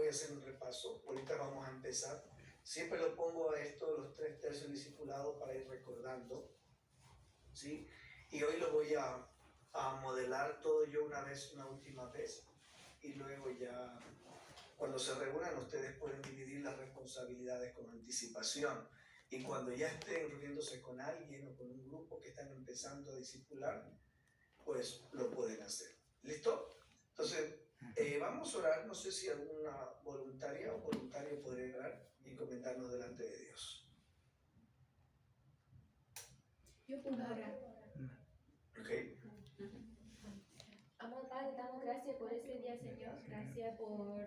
voy a hacer un repaso. Ahorita vamos a empezar. Siempre lo pongo a esto, los 3 tercios discipulados, para ir recordando, ¿sí? Y hoy lo voy a modelar todo yo una última vez, y luego ya, cuando se reúnan, ustedes pueden dividir las responsabilidades con anticipación. Y cuando ya estén reuniéndose con alguien o con un grupo que están empezando a discipular, pues lo pueden hacer. ¿Listo? Entonces, vamos a orar. No sé si alguna voluntaria o voluntario podría orar y comentarnos delante de Dios. Yo puedo orar. Ok. Amor Padre, damos gracias por este día, Señor. Gracias por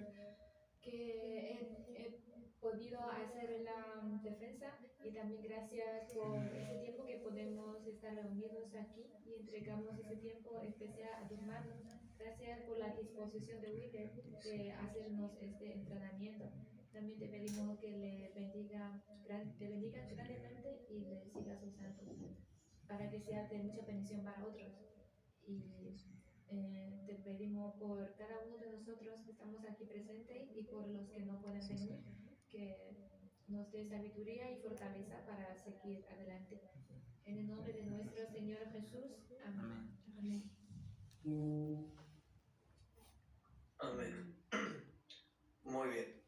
que he podido hacer la defensa, y también gracias por ese tiempo que podemos estar reunidos aquí y entregamos ese tiempo especial a tus manos. Gracias por la disposición de Wither de hacernos este entrenamiento. También te pedimos que te bendiga grandemente y le sigas usando para que sea de mucha bendición para otros. Y te pedimos por cada uno de nosotros que estamos aquí presentes y por los que no pueden venir, que nos dé sabiduría y fortaleza para seguir adelante. En el nombre de nuestro Señor Jesús. Amén. Amén. Amén. Muy bien.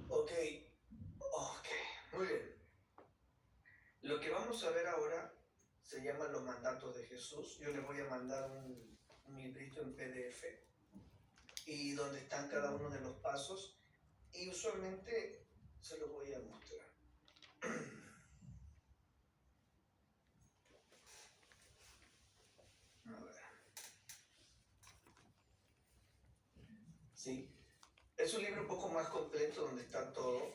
Ok, muy bien. Lo que vamos a ver ahora se llaman los mandatos de Jesús. Yo les voy a mandar un librito en PDF, y donde están cada uno de los pasos, y usualmente se los voy a mostrar. A ver. Sí, es un libro un poco más completo donde está todo,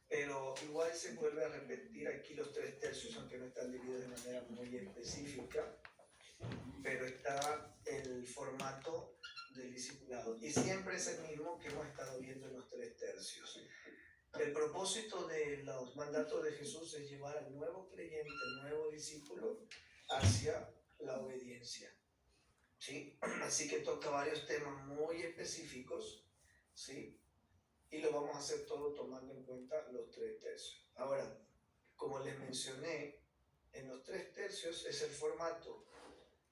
pero igual se vuelve a repetir aquí los 3 tercios, aunque no están divididos de manera muy específica, pero está el formato del discipulado, y siempre es el mismo que hemos estado viendo en los 3 tercios. El propósito de los mandatos de Jesús es llevar al nuevo creyente, al nuevo discípulo, hacia la obediencia, ¿sí? Así que toca varios temas muy específicos, ¿sí? Y lo vamos a hacer todo tomando en cuenta los 3 tercios. Ahora, como les mencioné, en los 3 tercios es el formato.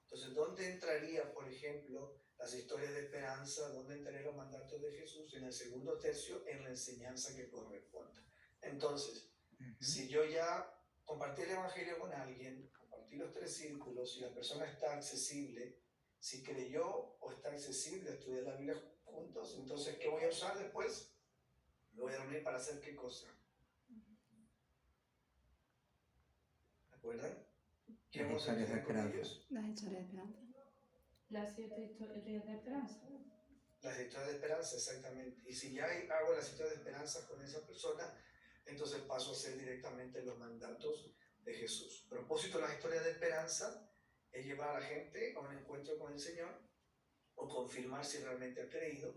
Entonces, ¿dónde entraría, por ejemplo, las historias de esperanza? ¿Dónde entrarían los mandatos de Jesús? En el segundo tercio, en la enseñanza que corresponda. Entonces, si yo ya compartí el Evangelio con alguien, compartí los 3 círculos, y la persona está accesible, si creyó o está accesible a estudiar la Biblia juntos, entonces, ¿qué voy a usar después? Me voy a reunir para hacer ¿qué cosa? ¿De acuerdo? ¿Qué vamos a hacer con ellos? Las historias de esperanza. Las 7 historias de esperanza. Las historias de esperanza, exactamente. Y si ya hago las historias de esperanza con esa persona, entonces paso a hacer directamente los mandatos de Jesús. El propósito de las historias de esperanza es llevar a la gente a un encuentro con el Señor, o confirmar si realmente ha creído.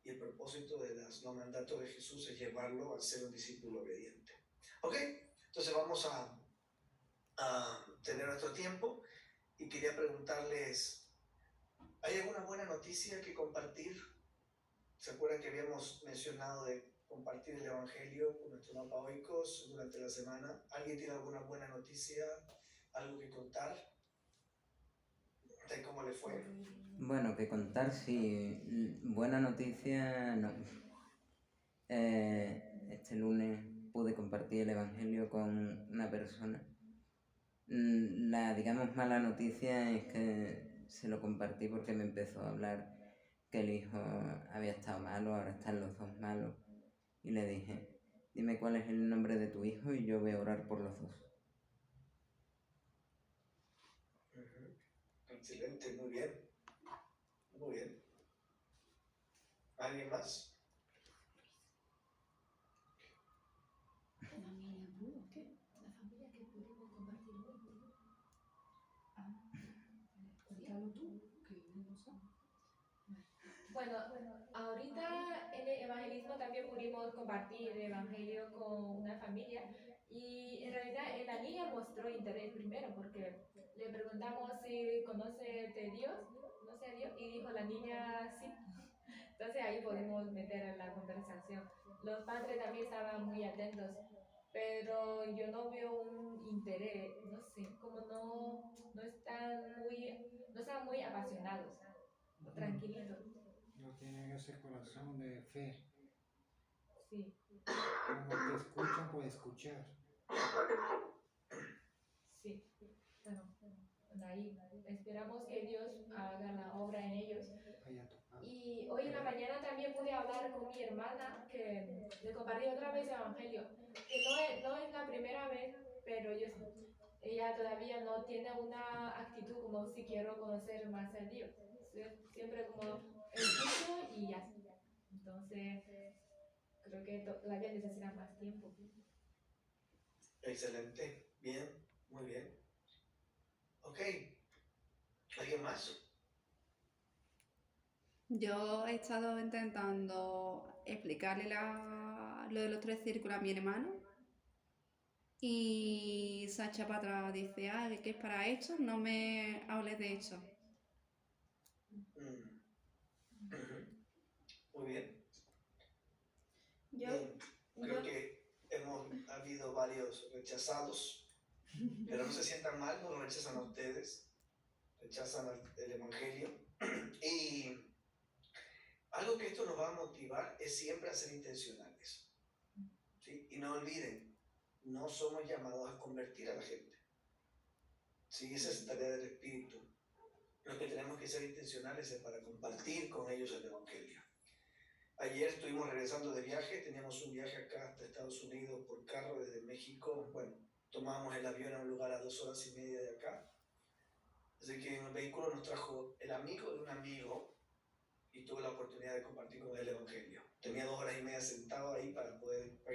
Y el propósito de los mandatos de Jesús es llevarlo a ser un discípulo obediente. ¿Ok? Entonces vamos a tener nuestro tiempo, y quería preguntarles, ¿hay alguna buena noticia que compartir? ¿Se acuerdan que habíamos mencionado de compartir el Evangelio con nuestros mapaoicos durante la semana? ¿Alguien tiene alguna buena noticia? ¿Algo que contar? ¿De cómo le fue? Bueno, que contar, sí. Buena noticia, no. Este lunes pude compartir el Evangelio con una persona. La, digamos, mala noticia es que se lo compartí porque me empezó a hablar que el hijo había estado malo, ahora están los 2 malos. Y le dije, dime cuál es el nombre de tu hijo y yo voy a orar por los 2. Excelente, muy bien. Muy bien. ¿Alguien más? La familia ¿qué? La familia que pudimos compartir hoy. Cuéntalo tú, que yo no sé. Bueno, ahorita en el evangelismo también pudimos compartir el evangelio con una familia, y en realidad la niña mostró interés primero porque le preguntamos si conoce a Dios, y dijo la niña sí. Entonces ahí podemos meter en la conversación. Los padres también estaban muy atentos, pero yo no veo un interés, no sé, como no están muy apasionados, tranquilitos. No tienen ese corazón de fe, Sí, como que escuchan por escuchar. sí. Bueno, ahí esperamos que Dios haga la obra en ellos. Haya tocado. Y hoy en la mañana también pude hablar con mi hermana, que le compartí otra vez el Evangelio, que no es la primera vez, pero ella todavía no tiene una actitud como si quiero conocer más a Dios. Siempre como escucho y ya. Entonces, creo que todavía necesita más tiempo. Excelente, bien, muy bien. Ok, ¿alguien más? Yo he estado intentando explicarle lo de los 3 círculos a mi hermano y se echa para atrás, dice, ¿qué es para esto? No me hables de esto. Muy bien. Yo, Bien, creo yo, que ha habido varios rechazados, pero no se sientan mal, no lo rechazan a ustedes, rechazan el Evangelio. Y algo que esto nos va a motivar es siempre a ser intencionales. ¿Sí? Y no olviden, no somos llamados a convertir a la gente. ¿Sí? Esa es tarea del Espíritu. Lo que tenemos que ser intencionales es para compartir con ellos el Evangelio. Ayer estuvimos regresando de viaje, teníamos un viaje acá hasta Estados Unidos por carro desde México. Bueno, tomábamos el avión a un lugar a 2 horas y media de acá. Así que en el vehículo nos trajo el amigo de un amigo y tuve la oportunidad de compartir con él el Evangelio. Tenía 2 horas y media sentado ahí para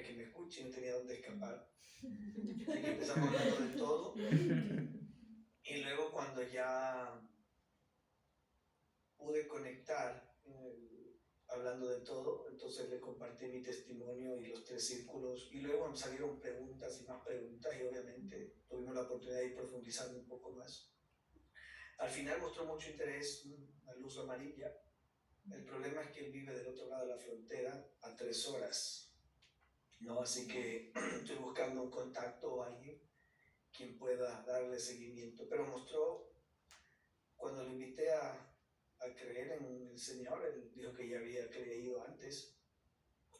que me escuche y no tenía dónde escapar. Así que empezamos hablando de todo. Y luego cuando ya pude conectar hablando de todo, entonces le compartí mi testimonio y los 3 círculos, y luego salieron preguntas y más preguntas, y obviamente tuvimos la oportunidad de ir profundizando un poco más. Al final mostró mucho interés la luz amarilla. El problema es que él vive del otro lado de la frontera a 3 horas, ¿no? Así que estoy buscando un contacto o alguien quien pueda darle seguimiento, pero mostró, cuando lo invité a creer en el Señor, él dijo que ya había creído antes,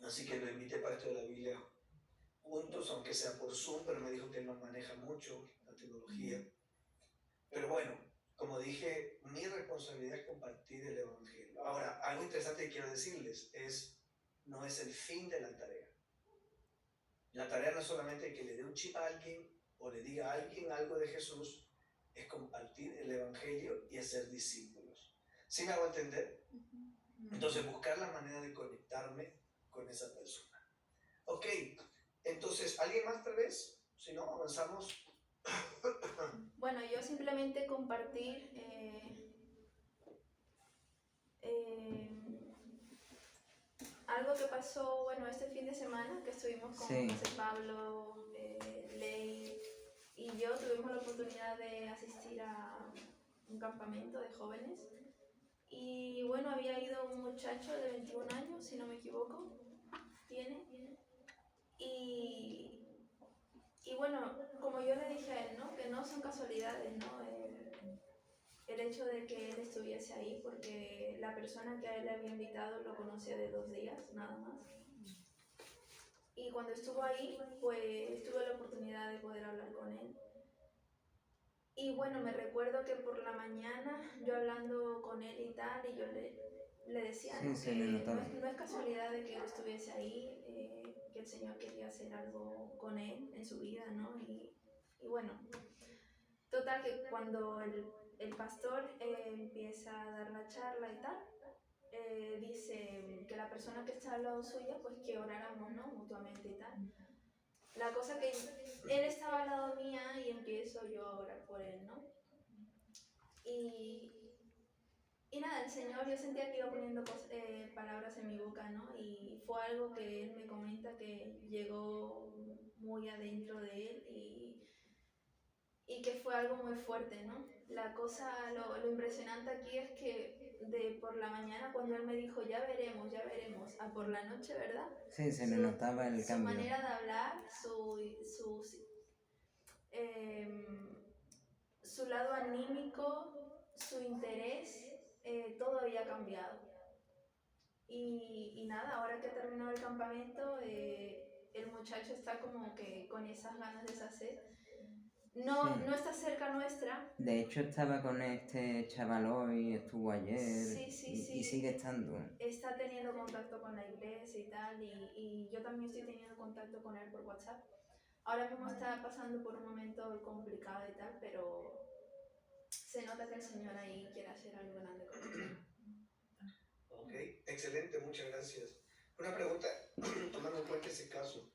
así que lo invité para esto de la Biblia juntos, aunque sea por Zoom, pero me dijo que él no maneja mucho la tecnología. Pero bueno, como dije, mi responsabilidad es compartir el Evangelio. Ahora, algo interesante que quiero decirles no es el fin de la tarea. La tarea no es solamente que le dé un chip a alguien o le diga a alguien algo de Jesús, es compartir el Evangelio y hacer discípulos. ¿Sí me hago entender? Entonces, buscar la manera de conectarme con esa persona. Ok, entonces, ¿alguien más tal vez? Si no, avanzamos. bueno, yo simplemente compartir algo que pasó, bueno, este fin de semana, que estuvimos con José Pablo, Ley y yo, tuvimos la oportunidad de asistir a un campamento de jóvenes. Y bueno, había ido un muchacho de 21 años, si no me equivoco, tiene. Y bueno, como yo le dije a él, ¿no? Que no son casualidades, ¿no? El hecho de que él estuviese ahí, porque la persona que a él le había invitado lo conocía de 2 días, nada más. Y cuando estuvo ahí, pues tuve la oportunidad de poder hablar con él. Y bueno, me recuerdo que por la mañana, yo hablando con él y tal, y yo le decía, ¿no? Que no es casualidad de que él estuviese ahí, que el Señor quería hacer algo con él en su vida, ¿no? Y bueno, total que cuando el pastor empieza a dar la charla y tal, dice que la persona que está al lado suya, pues que oráramos, ¿no? Mutuamente y tal. La cosa que él estaba al lado mía y empiezo yo a orar por él, ¿no? Y nada, el Señor, yo sentía que iba poniendo palabras en mi boca, ¿no? Y fue algo que él me comenta que llegó muy adentro de él y que fue algo muy fuerte, ¿no? La cosa, lo impresionante aquí es que por la mañana cuando él me dijo ya veremos, a por la noche, ¿verdad? Sí, se le notaba el Su cambio. manera de hablar, su lado anímico, su interés, todo había cambiado. Y nada, ahora que ha terminado el campamento, el muchacho está como que con esas ganas de deshacer. No, Sí. no está cerca nuestra. De hecho estaba con este chaval hoy, estuvo ayer Sí, y sigue estando. Está teniendo contacto con la iglesia y tal, y yo también estoy teniendo contacto con él por WhatsApp. Ahora mismo está pasando por un momento complicado y tal, pero se nota que el Señor ahí quiere hacer algo grande con él. Ok, excelente, muchas gracias. Una pregunta, tomando en cuenta ese caso.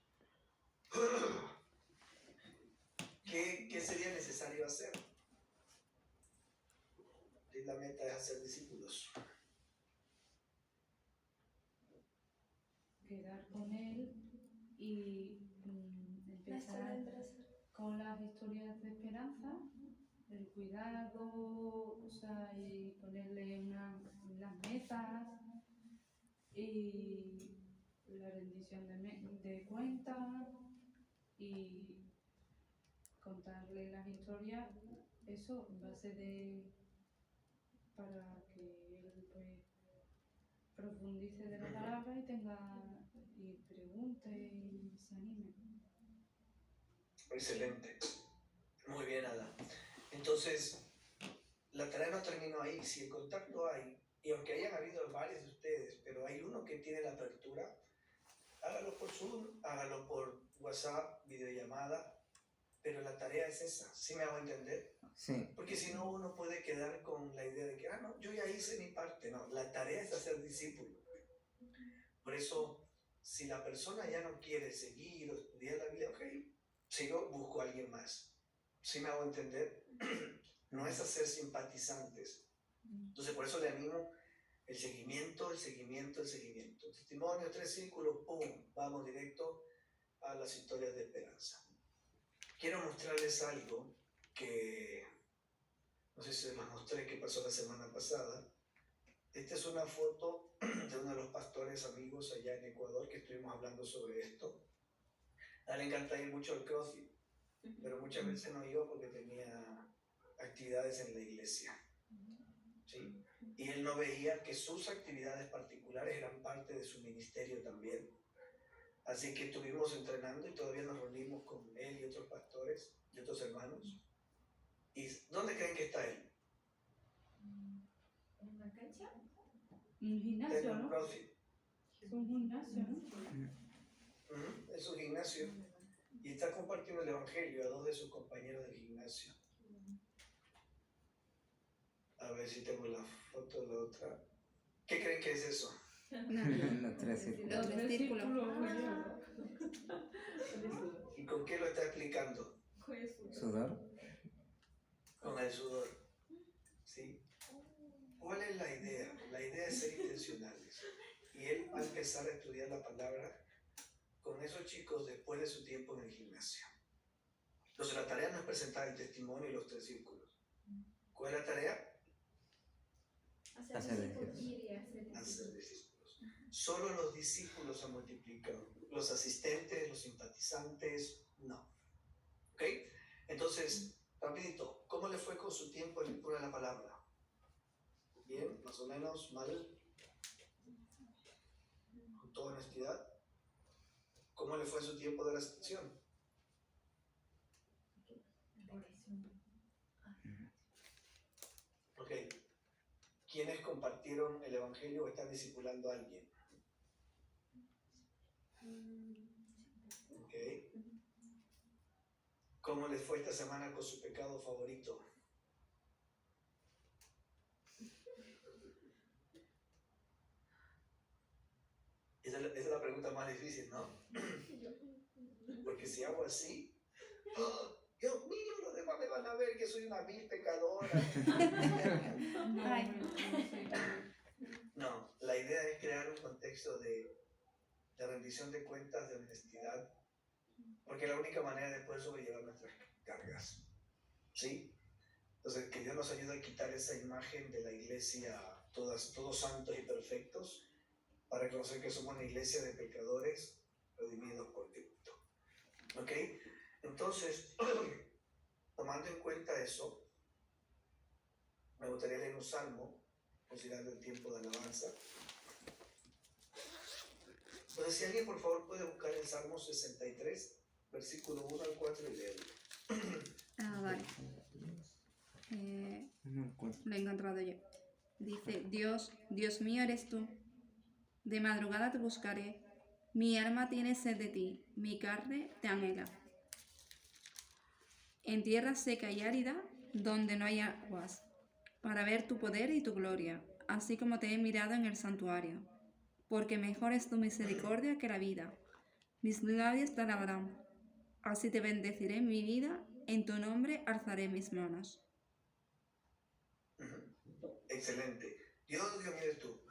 ¿Qué sería necesario hacer? La meta es hacer discípulos. Quedar con él y empezar con las historias de esperanza, el cuidado, o sea, y ponerle las metas y la rendición de cuentas y contarle las historias, eso en base para que él pues profundice de la palabra y pregunte y se anime. Excelente. Muy bien, Ada. Entonces, la tarea no terminó ahí. Si el contacto hay, y aunque hayan habido varios de ustedes, pero hay uno que tiene la apertura, hágalo por Zoom, hágalo por WhatsApp, videollamada, pero la tarea es esa. ¿Sí me hago entender? Sí. Porque si no, uno puede quedar con la idea de que, no, yo ya hice mi parte. No, la tarea es hacer discípulo. Por eso, si la persona ya no quiere seguir o estudiar la Biblia, ok, sigo, busco a alguien más. ¿Sí me hago entender? No es hacer simpatizantes. Entonces, por eso le animo el seguimiento. Testimonio, 3 círculos, ¡pum! Vamos directo a las historias de esperanza. Quiero mostrarles algo que, no sé si les mostré que pasó la semana pasada. Esta es una foto de uno de los pastores amigos allá en Ecuador que estuvimos hablando sobre esto. A él le encanta ir mucho al CrossFit, pero muchas veces no iba porque tenía actividades en la iglesia. ¿Sí? Y él no veía que sus actividades particulares eran parte de su ministerio también. Así que estuvimos entrenando y todavía nos reunimos con él y otros pastores y otros hermanos. ¿Y dónde creen que está él? ¿En una cancha? Un gimnasio, En un ¿no? CrossFit. Es un gimnasio, ¿no? Es un gimnasio. Y está compartiendo el evangelio a 2 de sus compañeros del gimnasio. A ver si tengo la foto de la otra. ¿Qué creen que es eso? Los 3 círculos. Los 3 círculos. ¿Y con qué lo está explicando? ¿Sudor? Con el sudor. ¿Sí? ¿Cuál es la idea? La idea es ser intencionales. Y él va a empezar a estudiar la palabra con esos chicos después de su tiempo en el gimnasio. Entonces la tarea no es presentar el testimonio y los 3 círculos. ¿Cuál es la tarea? Hacer discípulos. Ir y hacer Hacer discípulos. Solo los discípulos se multiplican. Los asistentes, los simpatizantes, no. ¿Ok? Entonces, rapidito, ¿cómo le fue con su tiempo en lectura de la palabra? ¿Bien? ¿Más o menos? ¿Mal? ¿Con toda honestidad? ¿Cómo le fue en su tiempo de oración? Ok. ¿Quiénes compartieron el evangelio o están discipulando a alguien? Ok. ¿Cómo les fue esta semana con su pecado favorito? Esa es la pregunta más difícil, ¿no? Porque si hago así, ¡oh, Dios mío, los demás me van a ver que soy una vil pecadora. No, la idea es crear un contexto de rendición de cuentas, de honestidad, porque es la única manera de poder sobrellevar nuestras cargas. ¿Sí? Entonces, que Dios nos ayude a quitar esa imagen de la iglesia todos santos y perfectos, para reconocer que somos una iglesia de pecadores redimidos por Cristo. ¿Ok? Entonces, tomando en cuenta eso, me gustaría leer un salmo, considerando el tiempo de alabanza. Entonces, si alguien por favor puede buscar el Salmo 63, versículo 1 al 4 y leerlo. Vale. Lo he encontrado yo. Dice, Dios mío eres tú. De madrugada te buscaré. Mi alma tiene sed de ti, mi carne te anhela. En tierra seca y árida, donde no hay aguas, para ver tu poder y tu gloria, así como te he mirado en el santuario. Porque mejor es tu misericordia que la vida. Mis labios te alabarán. Así te bendeciré en mi vida, en tu nombre alzaré mis manos. Excelente. Dios mío eres tú.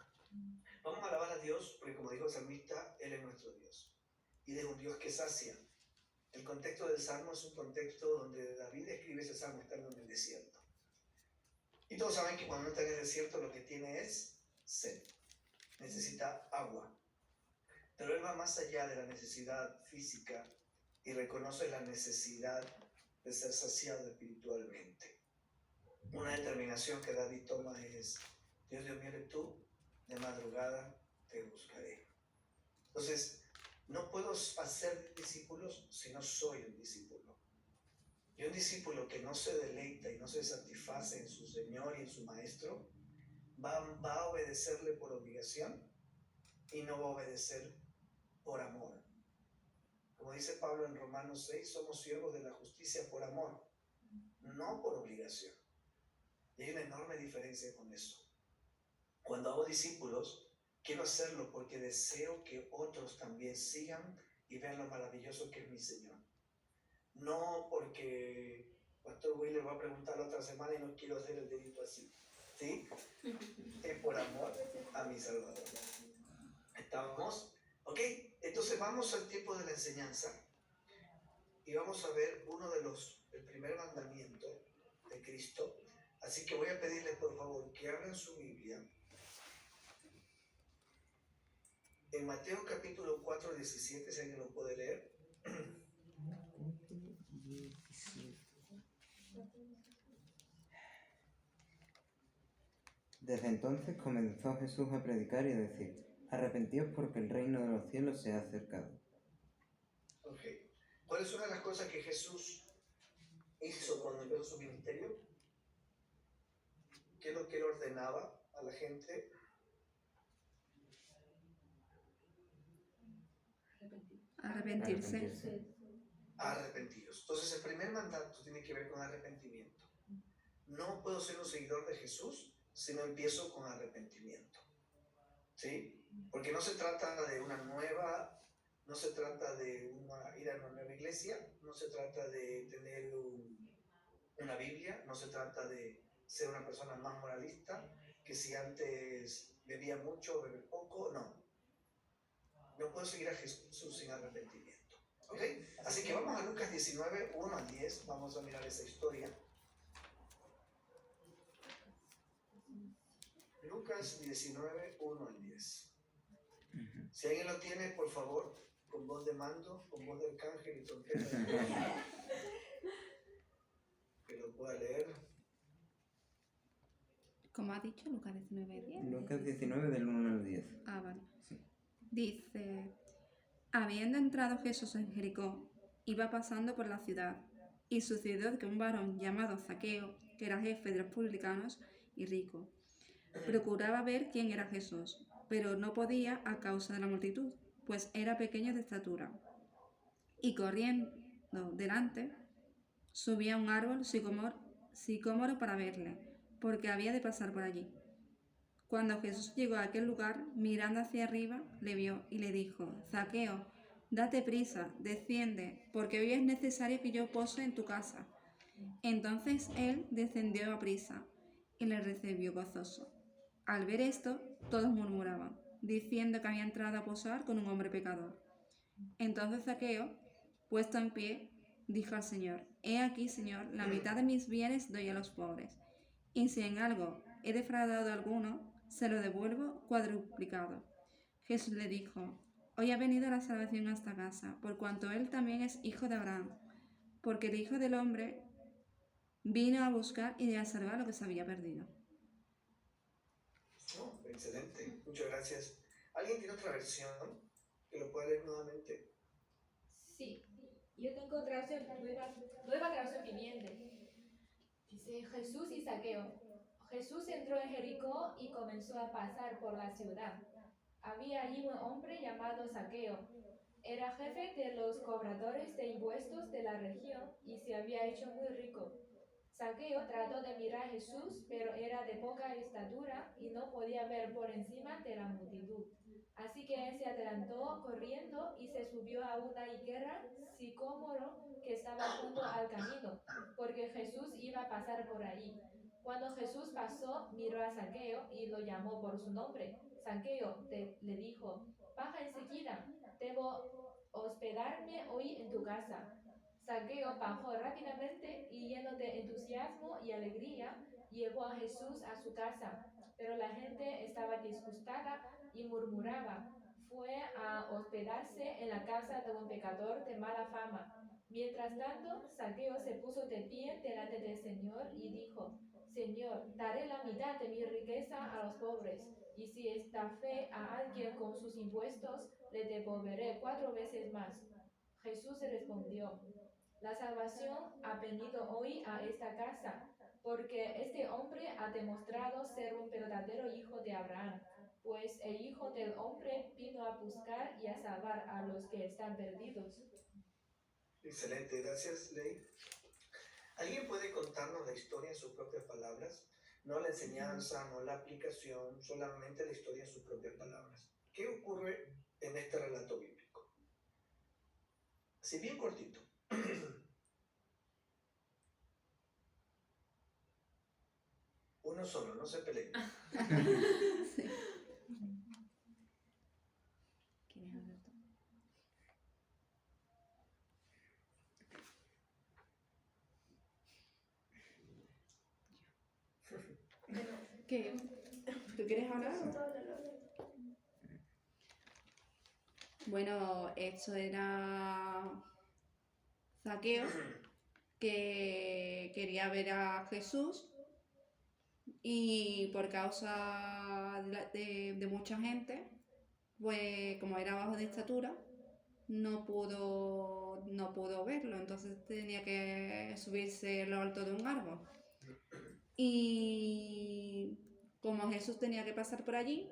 Vamos a alabar a Dios porque, como dijo el salmista, Él es nuestro Dios. Y Él es un Dios que sacia. El contexto del salmo es un contexto donde David escribe ese salmo estando en el desierto. Y todos saben que cuando uno está en el desierto lo que tiene es sed. Necesita agua. Pero Él va más allá de la necesidad física y reconoce la necesidad de ser saciado espiritualmente. Una determinación que David toma es: Dios mío eres tú, de madrugada te buscaré. Entonces, no puedo hacer discípulos si no soy un discípulo. Y un discípulo que no se deleita y no se satisface en su Señor y en su Maestro, va a obedecerle por obligación y no va a obedecer por amor. Como dice Pablo en Romanos 6, somos siervos de la justicia por amor, no por obligación. Y hay una enorme diferencia con eso. Cuando hago discípulos, quiero hacerlo porque deseo que otros también sigan y vean lo maravilloso que es mi Señor. No porque Pastor Willer va a preguntar la otra semana y no quiero hacer el dedito así. ¿Sí? Es por amor a mi Salvador. ¿Estamos? ¿Ok? Entonces vamos al tiempo de la enseñanza y vamos a ver el primer mandamiento de Cristo. Así que voy a pedirles por favor que abran su Biblia en Mateo capítulo 4, 17, si alguien lo puede leer. Desde entonces comenzó Jesús a predicar y a decir: arrepentíos porque el reino de los cielos se ha acercado. Ok. ¿Cuál es una de las cosas que Jesús hizo cuando empezó su ministerio? ¿Qué es lo que él ordenaba a la gente? Arrepentirse. Arrepentidos. Entonces el primer mandato tiene que ver con arrepentimiento. No puedo ser un seguidor de Jesús si no empiezo con arrepentimiento. ¿Sí? Porque no se trata de no se trata de ir a una nueva iglesia, no se trata de tener una Biblia, no se trata de ser una persona más moralista, que si antes bebía mucho o beber poco, no. No puedo seguir a Jesús sin arrepentimiento. ¿Ok? Así que vamos a Lucas 19, 1 al 10, vamos a mirar esa historia. Lucas 19, 1 al 10. Si alguien lo tiene, por favor, con voz de mando, con voz de arcángel y trompeta, que lo pueda leer. ¿Cómo ha dicho? Lucas 19:10. Lucas 19 del 1 al 10. Vale. Sí. Dice, habiendo entrado Jesús en Jericó, iba pasando por la ciudad, y sucedió que un varón llamado Zaqueo, que era jefe de los publicanos y rico, procuraba ver quién era Jesús, pero no podía a causa de la multitud, pues era pequeño de estatura. Y corriendo delante, subía a un árbol sicómoro para verle, porque había de pasar por allí. Cuando Jesús llegó a aquel lugar, mirando hacia arriba, le vio y le dijo, Zaqueo, date prisa, desciende, porque hoy es necesario que yo pose en tu casa. Entonces él descendió a prisa y le recibió gozoso. Al ver esto, todos murmuraban, diciendo que había entrado a posar con un hombre pecador. Entonces Zaqueo, puesto en pie, dijo al Señor, he aquí, Señor, la mitad de mis bienes doy a los pobres, y si en algo he defraudado a alguno, se lo devuelvo cuadruplicado. Jesús le dijo, hoy ha venido la salvación a esta casa, por cuanto él también es hijo de Abraham, porque el Hijo del Hombre vino a buscar y a salvar lo que se había perdido. Oh, excelente, muchas gracias. ¿Alguien tiene otra versión que lo pueda leer nuevamente? Sí, yo tengo traducción nueva traducción viviente. Dice Jesús y Zaqueo. Jesús entró en Jericó y comenzó a pasar por la ciudad. Había allí un hombre llamado Zaqueo. Era jefe de los cobradores de impuestos de la región y se había hecho muy rico. Zaqueo trató de mirar a Jesús, pero era de poca estatura y no podía ver por encima de la multitud. Así que él se adelantó corriendo y se subió a una higuera sicómoro que estaba junto al camino, porque Jesús iba a pasar por ahí. Cuando Jesús pasó, miró a Zaqueo y lo llamó por su nombre. Zaqueo le dijo, baja enseguida, debo hospedarme hoy en tu casa. Zaqueo bajó rápidamente y lleno de entusiasmo y alegría, llevó a Jesús a su casa. Pero la gente estaba disgustada y murmuraba. Fue a hospedarse en la casa de un pecador de mala fama. Mientras tanto, Zaqueo se puso de pie delante del Señor y dijo, Señor, daré la mitad de mi riqueza a los pobres, y si estafé a alguien con sus impuestos, le devolveré 4 veces más. Jesús respondió, la salvación ha venido hoy a esta casa, porque este hombre ha demostrado ser un verdadero hijo de Abraham, pues el Hijo del Hombre vino a buscar y a salvar a los que están perdidos. Excelente, gracias, Ley. ¿Alguien puede contarnos la historia en sus propias palabras? No la enseñanza, no la aplicación, solamente la historia en sus propias palabras. ¿Qué ocurre en este relato bíblico? Así bien cortito. Uno solo, no se peleen. Sí. ¿Quieres hablar tú? ¿Qué? ¿Tú quieres hablar? Bueno, esto era Zaqueo, que quería ver a Jesús y por causa de mucha gente, pues como era bajo de estatura, no pudo verlo, entonces tenía que subirse a lo alto de un árbol. Y como Jesús tenía que pasar por allí,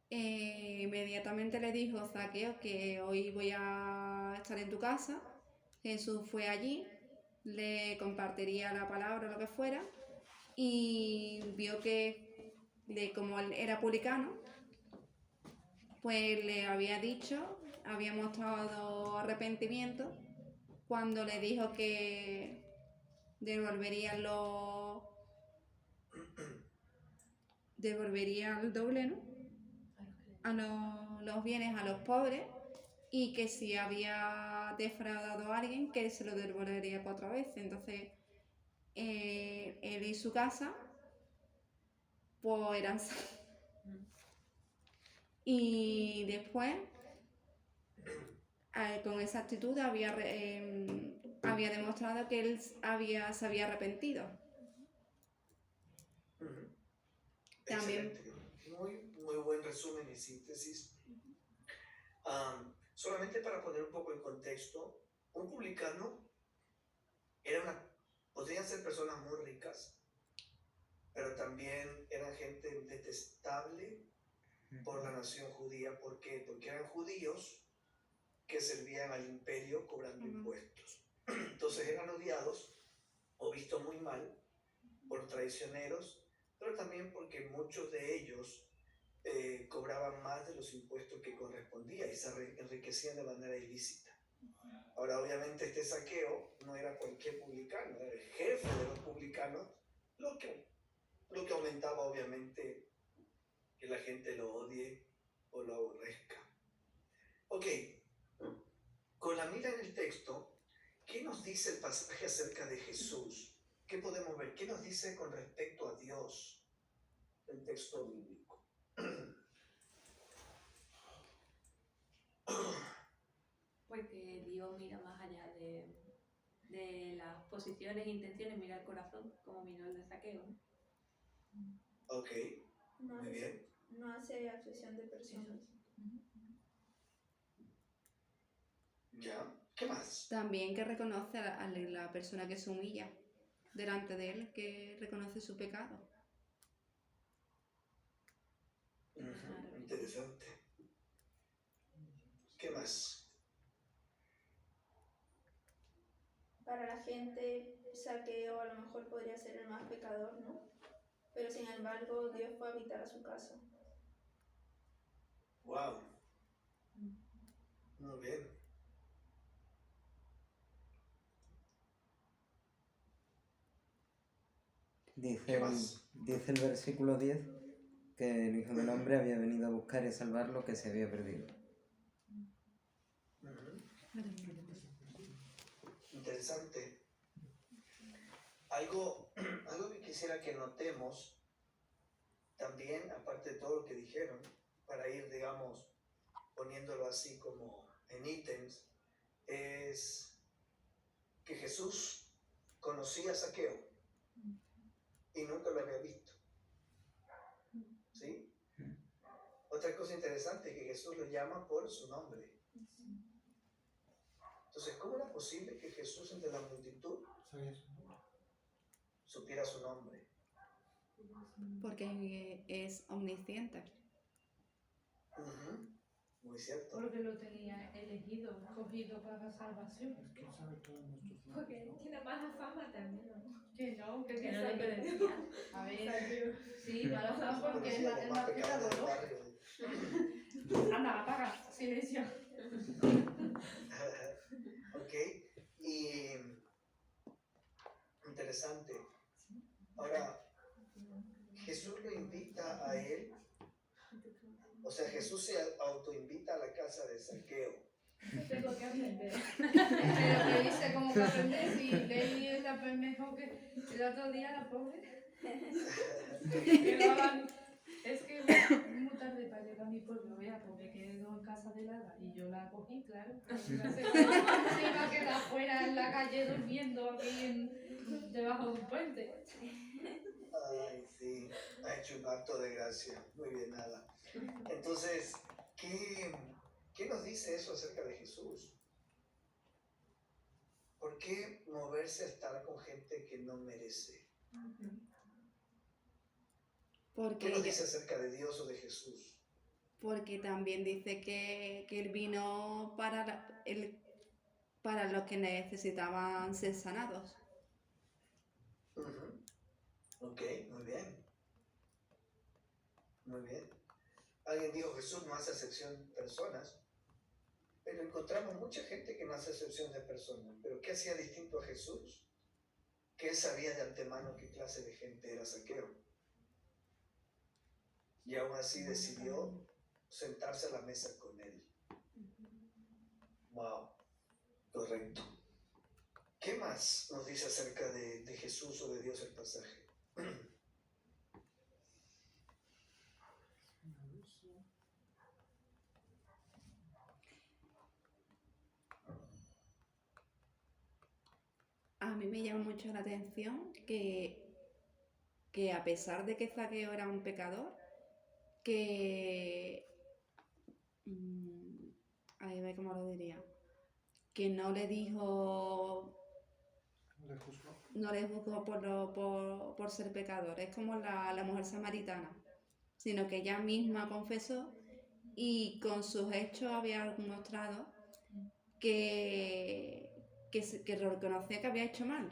inmediatamente le dijo Zaqueo que hoy voy a estar en tu casa. Jesús fue allí, le compartiría la palabra o lo que fuera, y vio que como él era publicano, pues le había mostrado arrepentimiento cuando le dijo que devolvería el doble, ¿no? A los bienes a los pobres, y que si había defraudado a alguien, que se lo devolvería 4 veces. Entonces, él y su casa, pues eran... Y después, con esa actitud, había demostrado que él se había arrepentido. También. Excelente. Muy buen resumen y síntesis. Solamente para poner un poco en contexto, un publicano podrían ser personas muy ricas, pero también eran gente detestable por la nación judía. ¿Por qué? Porque eran judíos que servían al imperio cobrando impuestos. Entonces eran odiados o vistos muy mal por traicioneros, pero también porque muchos de ellos cobraban más de los impuestos que correspondía y se enriquecían de manera ilícita. Ahora, obviamente, este Zaqueo no era cualquier publicano, era el jefe de los publicanos, lo que aumentaba, obviamente, que la gente lo odie o lo aborrezca. Ok, con la mira en el texto, ¿qué nos dice el pasaje acerca de Jesús? ¿Qué podemos ver? ¿Qué nos dice con respecto a Dios? el texto bíblico. Porque Dios mira más allá de las posiciones e intenciones, mira el corazón, como miró el de Zaqueo, ¿no? Ok, No muy hace, bien. no hace acepción de personas. ¿Ya? ¿Qué más? También que reconoce a la persona que se humilla delante de él, que reconoce su pecado. Ujú, interesante. ¿Qué más? Para la gente, Zaqueo a lo mejor podría ser el más pecador, ¿no? Pero sin embargo, Dios fue a habitar a su casa. Wow. Muy bien. ¿Qué más? Dice el versículo 10 que el Hijo del Hombre había venido a buscar y salvar lo que se había perdido. Ujú. Interesante. Algo que quisiera que notemos también, aparte de todo lo que dijeron, para ir, digamos, poniéndolo así como en ítems, es que Jesús conocía a Zaqueo y nunca lo había visto. ¿Sí? Otra cosa interesante es que Jesús lo llama por su nombre. Entonces, ¿cómo era posible que Jesús entre la multitud ¿Sabías su nombre? supiera su nombre? Porque es omnisciente. Ujú, muy cierto. Porque lo tenía elegido, escogido para salvación. Es que él sabe todos nuestros nombres, Porque ¿no? tiene mala fama también, ¿no? Que no, que no le sabe. conocía. A ver, sí, mala fama porque Conocía a es los más más pecadores del pecador. barrio. Anda, apaga, silencio. Ok, y interesante. Ahora, Jesús lo invita a él, o sea, Jesús se autoinvita a la casa de Zaqueo. Tengo que aprender. Pero que dice como que aprender si leí la mejor que el otro día la pobre. Que lo hagan. Es que muy tarde para llegar a mi pueblo, vea, porque quedo en casa de Lada y yo la cogí, claro. Se iba a quedar fuera en la calle durmiendo aquí debajo de un puente. Ay, sí, ha hecho un acto de gracia. Muy bien, nada. Entonces, ¿qué nos dice eso acerca de Jesús? ¿Por qué moverse a estar con gente que no merece? ¿Qué Porque, nos dice acerca de Dios o de Jesús? porque también dice que él vino para los que necesitaban ser sanados. Ujú. Ok, muy bien. Muy bien. Alguien dijo, Jesús no hace acepción de personas, pero encontramos mucha gente que no hace acepción de personas. ¿Pero qué hacía distinto a Jesús? Que él sabía de antemano qué clase de gente era Zaqueo. Y aún así decidió sentarse a la mesa con él. Wow, correcto. ¿Qué más nos dice acerca de Jesús o de Dios el pasaje? A mí me llama mucho la atención que a pesar de que Zaqueo era un pecador, que... a ver cómo lo diría. Que no le dijo... ¿Le juzgó? No le juzgó por ser pecador. Es como la mujer samaritana. Sino que ella misma confesó y con sus hechos había mostrado que reconocía que había hecho mal.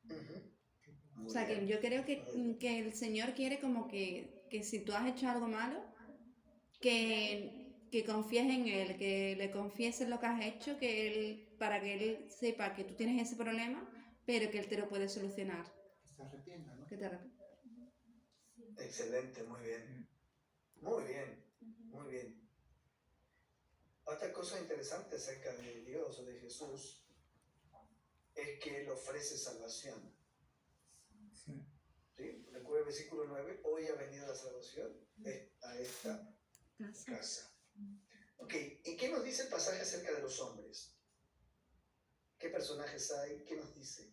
Ujú. O sea, que yo creo que el Señor quiere como que si tú has hecho algo malo, que confíes en Él, que le confieses lo que has hecho, para que Él sepa que tú tienes ese problema, pero que Él te lo puede solucionar. Que se arrepienta, ¿no? Que te arrepientas. Excelente, muy bien. Muy bien, muy bien. Otra cosa interesante acerca de Dios o de Jesús es que Él ofrece salvación. Sí. ¿Sí? Recuerda el versículo 9, hoy ha venido la salvación a esta casa. Ok, ¿y qué nos dice el pasaje acerca de los hombres? ¿Qué personajes hay? ¿Qué nos dice?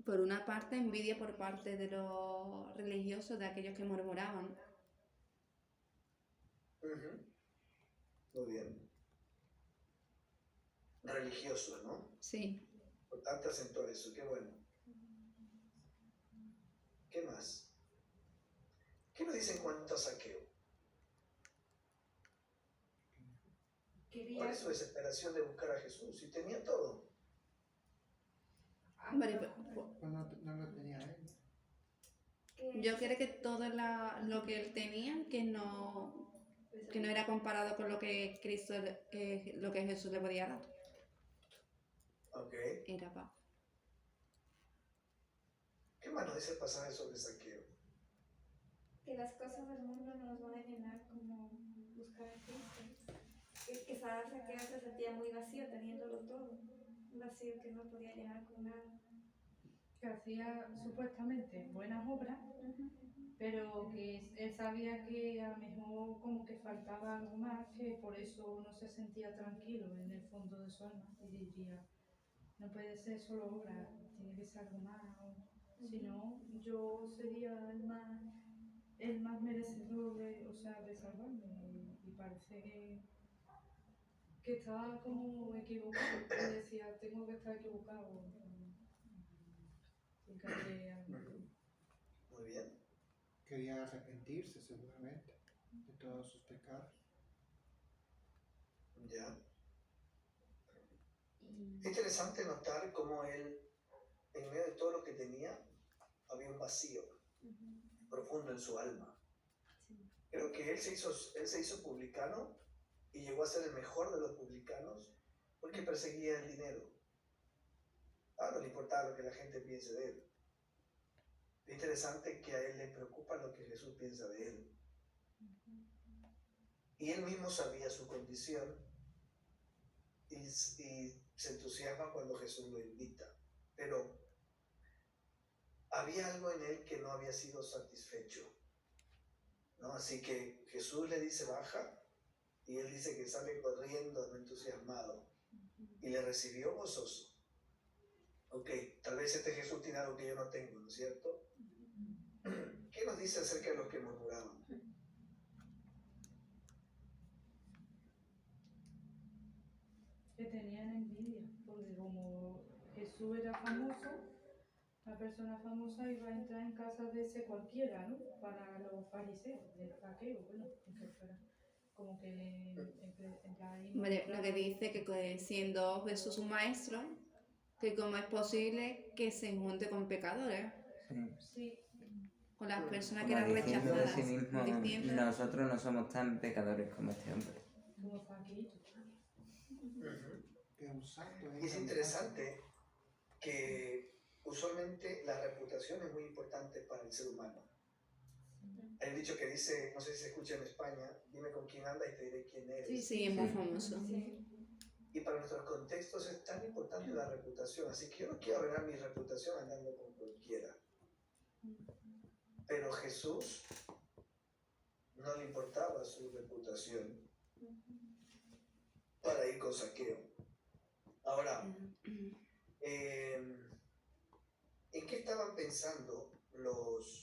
Por una parte, envidia por parte de los religiosos, de aquellos que murmuraban. Ujú. Muy bien. Religioso, ¿no? Sí. Por tanto acentúa eso, qué bueno. ¿Qué más? ¿Qué nos dice en cuanto a Zaqueo? ¿Cuál Quería, es su desesperación de buscar a Jesús? Y tenía todo. Hombre, Pues no lo tenía él. yo creo que todo lo que él tenía, que no era comparado con lo que Cristo, lo que Jesús le podía dar. Ok. Era paz. ¿Qué más nos dice el pasaje sobre Zaqueo? que las cosas del mundo no nos van a llenar como buscar a Cristo. Que quizás Zaqueo se sentía muy vacío teniéndolo todo, un vacío que no podía llenar con nada. Que hacía supuestamente buenas obras, pero que él sabía que a lo mejor como que faltaba algo más, que por eso no se sentía tranquilo en el fondo de su alma y diría, no puede ser solo obra, tiene que ser algo más, si no yo sería el más merecedor de, o sea, de salvarme, y parece que estaba como equivocado, y decía, tengo que estar equivocado, sin caer a mí. Muy bien. Quería arrepentirse seguramente de todos sus pecados. Ya. Es interesante notar cómo él, en medio de todo lo que tenía, había un vacío profundo en su alma. Creo que él se hizo publicano y llegó a ser el mejor de los publicanos porque perseguía el dinero. No le importaba lo que la gente piense de él. Es interesante que a él le preocupa lo que Jesús piensa de él. Y él mismo sabía su condición y se entusiasma cuando Jesús lo invita. Pero había algo en él que no había sido satisfecho, ¿no? Así que Jesús le dice baja y él dice que sale corriendo entusiasmado y le recibió gozoso. Ok, tal vez este Jesús tiene algo que yo no tengo, ¿no es cierto? ¿Qué nos dice acerca de los que murmuraban? Que tenían envidia, porque como Jesús era famoso, la persona famosa iba a entrar en casa de ese cualquiera, ¿no? Para los fariseos, del Zaqueo, bueno, aunque fuera como que Hombre, lo que dice que siendo Jesús un maestro, que cómo es posible que se junte con pecadores, sí, con las personas que Como eran diciendo de rechazadas, sí mismo, diciendo, nosotros no somos tan pecadores como este hombre. como Zaqueo. Que un santo Y es interesante que usualmente la reputación es muy importante para el ser humano. Hay un dicho que dice, no sé si se escucha en España, dime con quién andas y te diré quién eres. sí, es muy famoso. Y para nuestros contextos es tan importante la reputación, así que yo no quiero arreglar mi reputación andando con cualquiera. Pero Jesús no le importaba su reputación para ir con Zaqueo. Ahora, ¿en qué estaban pensando los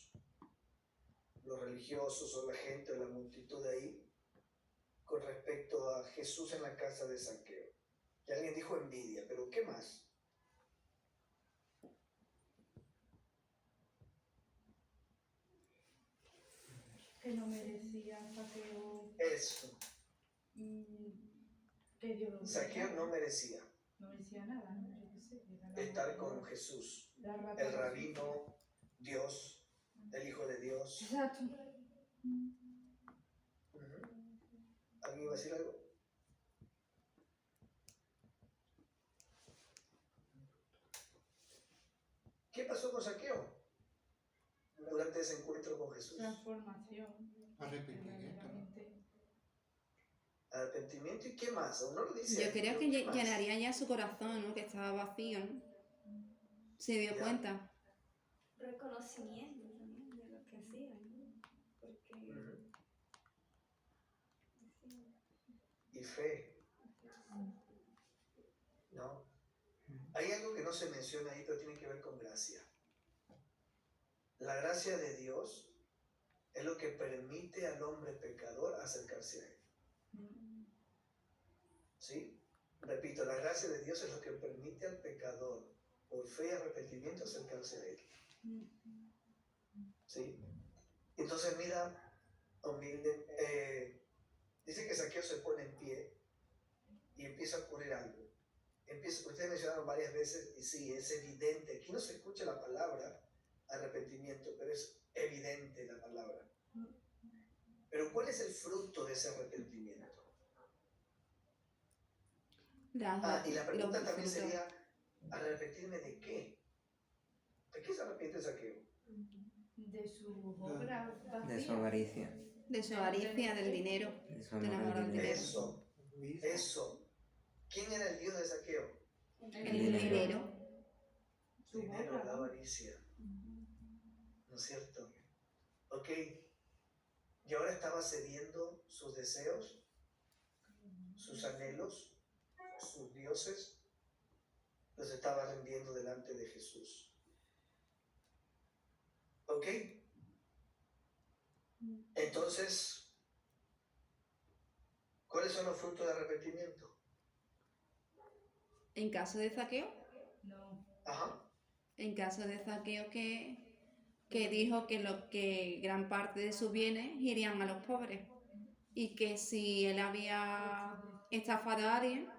religiosos o la gente o la multitud de ahí con respecto a Jesús en la casa de Zaqueo? Y alguien dijo envidia, pero ¿qué más? Que no merecía Zaqueo, Eso. que Dios lo Zaqueo bendiga. no merecía No merecía nada, ¿no? Yo qué sé, era estar con Jesús, la rata el rabino, Dios, el Hijo de Dios. Exacto. ¿Alguien iba a decir algo? ¿Qué pasó con Zaqueo durante ese encuentro con Jesús? Transformación. arrepentimiento. Verdaderamente. Arrepentimiento y qué más, aún no lo dice. Yo ahí, creo pero que ¿qué más? llenaría ya su corazón, ¿no? Que estaba vacío, ¿no? Se dio Ya. cuenta. Reconocimiento también de lo que hacían, ¿no? Porque Ujú. Y fe, ¿no? Hay algo que no se menciona ahí, pero tiene que ver con gracia. La gracia de Dios es lo que permite al hombre pecador acercarse a Él. ¿Sí? Repito, la gracia de Dios es lo que permite al pecador, por fe y arrepentimiento, acercarse a Él. ¿Sí? Entonces mira, dice que Zaqueo se pone en pie y empieza a ocurrir algo. Ustedes mencionaron varias veces, y sí, es evidente. Aquí no se escucha la palabra arrepentimiento, pero es evidente la palabra. Pero ¿cuál es el fruto de ese arrepentimiento? Y la pregunta también sería, ¿arrepentirme de qué? ¿De qué se arrepiente Zaqueo? De su obra vacía. De su avaricia, De su avaricia, del dinero. de su Del amor amor al al dinero. Eso. ¿Quién era el Dios de Zaqueo? El dinero. Su Dinero, obra, la ¿no? avaricia. ¿No es cierto? Ok. Y ahora estaba cediendo sus deseos, sus anhelos, sus dioses, los estaba rendiendo delante de Jesús. ¿Ok? Entonces, ¿cuáles son los frutos de arrepentimiento? En caso de Zaqueo, No. Ajá. en caso de Zaqueo que dijo que gran parte de sus bienes irían a los pobres y que si él había estafado a alguien,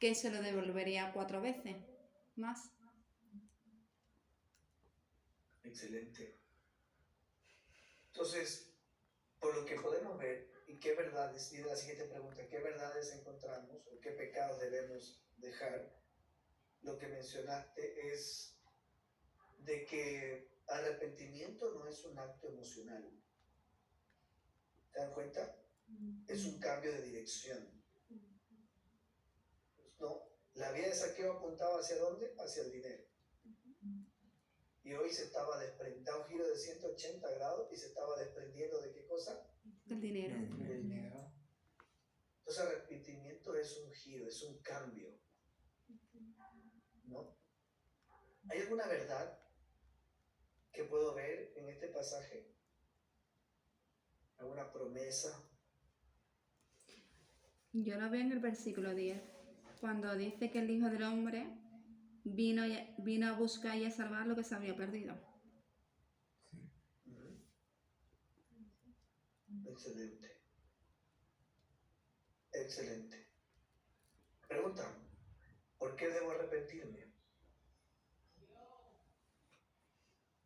que se lo devolvería 4 veces más. Excelente. Entonces, por lo que podemos ver, ¿y qué verdades? Viene la siguiente pregunta, ¿qué verdades encontramos o qué pecados debemos dejar? Lo que mencionaste es de que arrepentimiento no es un acto emocional. ¿Te dan cuenta? Es un cambio de dirección. No, la vida de Zaqueo apuntaba ¿hacia dónde? Hacia el dinero. Y hoy se estaba desprendiendo, un giro de 180 grados y se estaba desprendiendo ¿de qué cosa? El dinero. Del dinero. Entonces arrepentimiento es un giro, es un cambio. ¿No? ¿Hay alguna verdad que puedo ver en este pasaje? ¿Alguna promesa? Yo lo veo en el versículo 10, cuando dice que el Hijo del Hombre vino a buscar y a salvar lo que se había perdido. Excelente. Excelente. Pregunta, ¿por qué debo arrepentirme?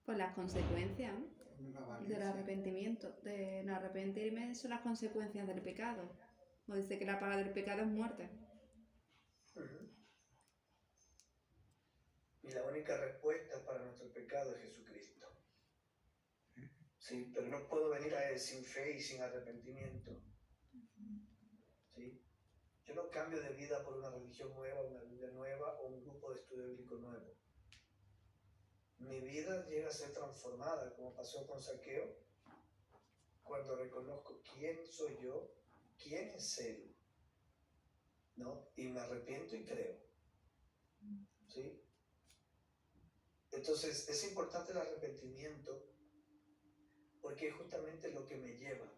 Por las consecuencias, ¿no? Del arrepentimiento. De no arrepentirme son las consecuencias del pecado. O dice que la paga del pecado es muerte. Y la única respuesta para nuestro pecado es Jesucristo. Sí, pero no puedo venir a Él sin fe y sin arrepentimiento. ¿Sí? Yo no cambio de vida por una religión nueva, una Biblia nueva o un grupo de estudio bíblico nuevo. Mi vida llega a ser transformada, como pasó con Zaqueo, cuando reconozco quién soy yo, quién es Él, ¿no? Y me arrepiento y creo. ¿Sí? Entonces, es importante el arrepentimiento porque es justamente lo que me lleva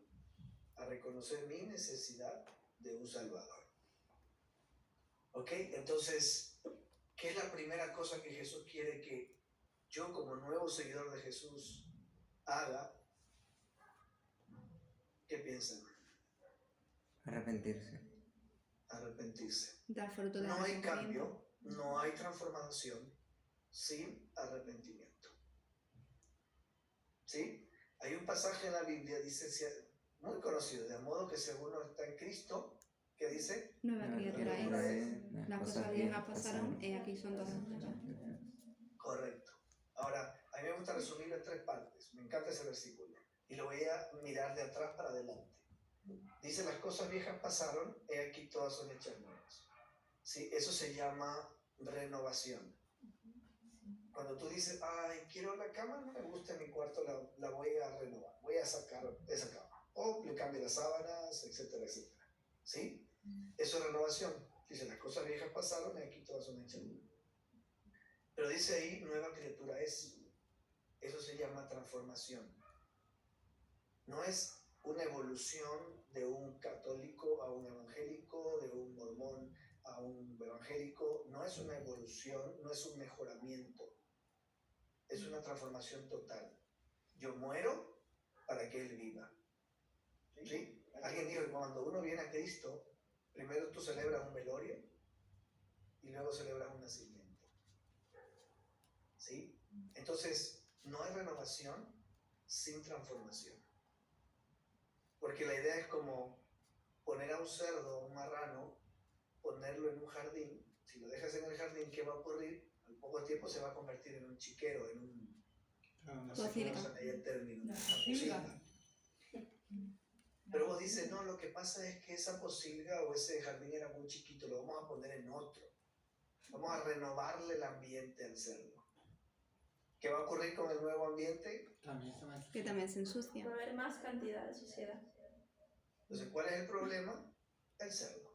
a reconocer mi necesidad de un Salvador. ¿Ok? Entonces, ¿qué es la primera cosa que Jesús quiere que yo como nuevo seguidor de Jesús haga? ¿Qué piensan? Arrepentirse. Arrepentirse. Da fruto de No hay arrepentimiento. cambio, no hay transformación sin arrepentimiento. ¿Sí? Hay un pasaje en la Biblia, dice, muy conocido, de modo que según uno está en Cristo, ¿qué dice? Nueva criatura es. Las Las cosas viejas pasaron y aquí son todas nuevas. Correcto. Ahora, a mí me gusta resumirlo en 3 partes. Me encanta ese versículo. Y lo voy a mirar de atrás para adelante. Dice, las cosas viejas pasaron, he aquí todas son hechas nuevas. ¿Sí? Eso se llama renovación. Cuando tú dices, ay, quiero la cama, no me gusta en mi cuarto, la voy a renovar, voy a sacar esa cama. O le cambio las sábanas, etcétera, etcétera. ¿Sí? Eso es renovación. Dice, las cosas viejas pasaron y aquí todas son hechas nuevas. Pero dice ahí, nueva criatura es. Eso se llama transformación. No es una evolución de un católico a un evangélico, de un mormón a un evangélico. No es una evolución, no es un mejoramiento. Es una transformación total. Yo muero para que Él viva. ¿Sí? Alguien dijo que cuando uno viene a Cristo, primero tú celebras un velorio y luego celebras un nacimiento. ¿Sí? Entonces, no hay renovación sin transformación. Porque la idea es como poner a un cerdo, un marrano, ponerlo en un jardín. Si lo dejas en el jardín, ¿qué va a ocurrir? Al poco tiempo se va a convertir en un chiquero, en un... No sé cómo usan ahí el término. Una posilga. Pero vos dices, no, lo que pasa es que esa posilga o ese jardín era muy chiquito, lo vamos a poner en otro. Vamos a renovarle el ambiente al cerdo. ¿Qué va a ocurrir con el nuevo ambiente? Que también se ensucia. Va a haber más cantidad de suciedad. Entonces, ¿cuál es el problema? El cerdo.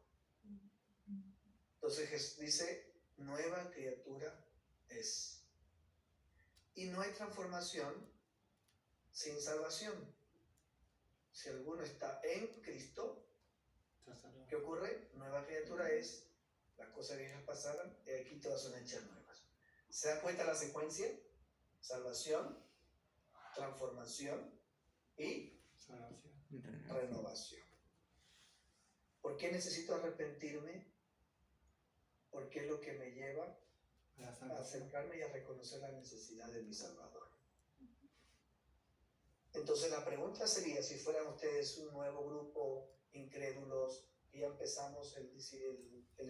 Entonces Jesús dice, nueva criatura es. Y no hay transformación sin salvación. Si alguno está en Cristo, ¿qué ocurre? Nueva criatura es, las cosas viejas pasaron y aquí todas son hechas nuevas. ¿Se da cuenta la secuencia? Salvación, transformación y renovación. ¿Por qué necesito arrepentirme? Porque es lo que me lleva a acercarme y a reconocer la necesidad de mi Salvador. Entonces la pregunta sería, si fueran ustedes un nuevo grupo incrédulos y ya empezamos el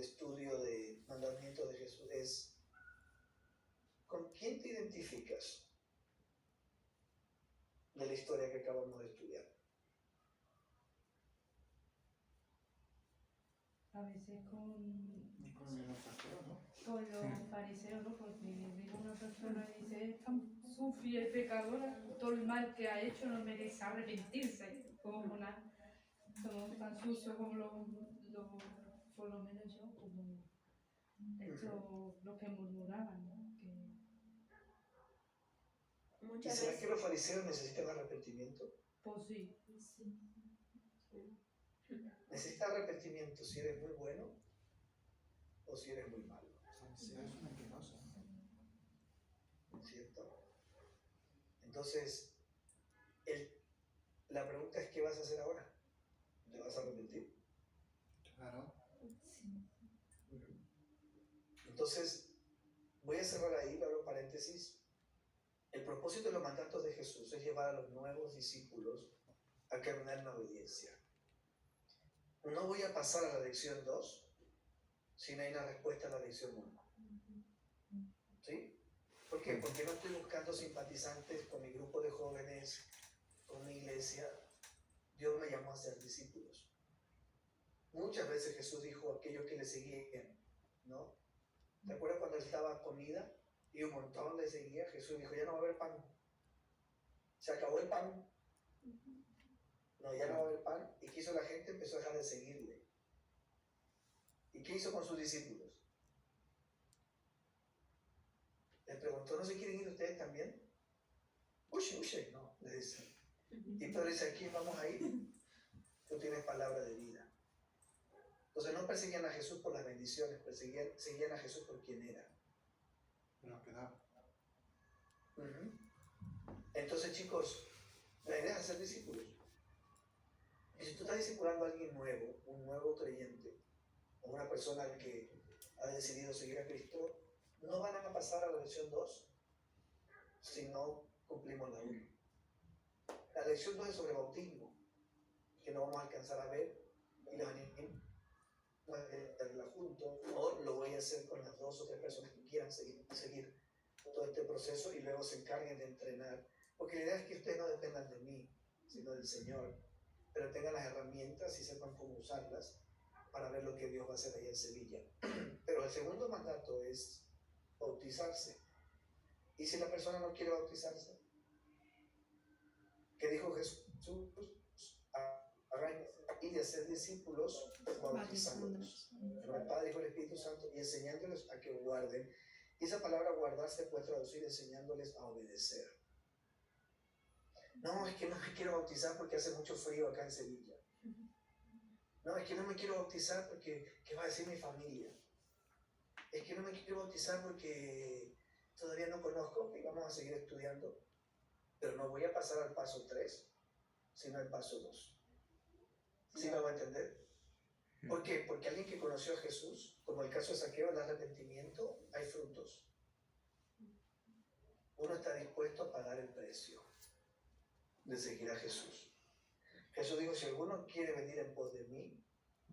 estudio de mandamientos de Jesús, es ¿con quién te identificas de la historia que acabamos de estudiar? A veces con los fariseos, ¿no? Porque viene una persona y dice, es tan sucia y pecadora, todo el mal que ha hecho no merece arrepentirse. Somos tan sucios como por lo menos yo, como lo que murmuraban, ¿no? ¿Y será que los fariseos necesitan arrepentimiento? Pues sí. Necesitas arrepentimiento si eres muy bueno o si eres muy malo. Es mentiroso. ¿Cierto? Entonces, la pregunta es, ¿qué vas a hacer ahora? ¿Te vas a arrepentir? Claro. Entonces, voy a cerrar ahí, abro paréntesis. El propósito de los mandatos de Jesús es llevar a los nuevos discípulos a caminar en la obediencia. No voy a pasar a la lección 2 si no hay una respuesta a la lección 1. ¿Sí? ¿Por qué? Porque no estoy buscando simpatizantes con mi grupo de jóvenes, con mi iglesia. Dios me llamó a ser discípulos. Muchas veces Jesús dijo a aquellos que le seguían, ¿no? ¿Te acuerdas cuando él estaba comida y un montón le seguía? Jesús dijo, ya no va a haber pan. Se acabó el pan. No, ya no va a haber pan. ¿Y qué hizo la gente? Empezó a dejar de seguirle. ¿Y qué hizo con sus discípulos? Les preguntó, ¿no se quieren ir ustedes también? Uche, no, le dice. Y Pedro dice, ¿a quién vamos a ir? Tú tienes palabra de vida. Entonces no perseguían a Jesús por las bendiciones, seguían a Jesús por quien era. Pero quedaba. Entonces, chicos, la idea es hacer discípulos. Y si tú estás discipulando a alguien nuevo, un nuevo creyente, o una persona que ha decidido seguir a Cristo, no van a pasar a la lección 2 si no cumplimos la 1. La lección 2 es sobre bautismo, que no vamos a alcanzar a ver, y los animo a verla juntos, o lo voy a hacer con las 2 o 3 personas que quieran seguir todo este proceso y luego se encarguen de entrenar, porque la idea es que ustedes no dependan de mí, sino del Señor. pero tengan las herramientas y sepan cómo usarlas para ver lo que Dios va a hacer ahí en Sevilla. Pero el segundo mandato es bautizarse. ¿Y si la persona no quiere bautizarse? ¿Qué dijo Jesús? Hagan y de hacer discípulos bautizándolos. El Padre, Hijo y el Espíritu Santo, y enseñándoles a que guarden. Y esa palabra guardar se puede traducir enseñándoles a obedecer. No, es que no me quiero bautizar porque hace mucho frío acá en Sevilla. No, es que no me quiero bautizar porque ¿qué va a decir mi familia? Es que no me quiero bautizar porque todavía no conozco y vamos a seguir estudiando. Pero no voy a pasar al paso 3, sino al paso 2. ¿Sí me va a entender? ¿Por qué? Porque alguien que conoció a Jesús, como el caso de Zaqueo, el arrepentimiento, hay frutos. Uno está dispuesto a pagar el precio de seguir a Jesús. Jesús dijo, si alguno quiere venir en pos de mí,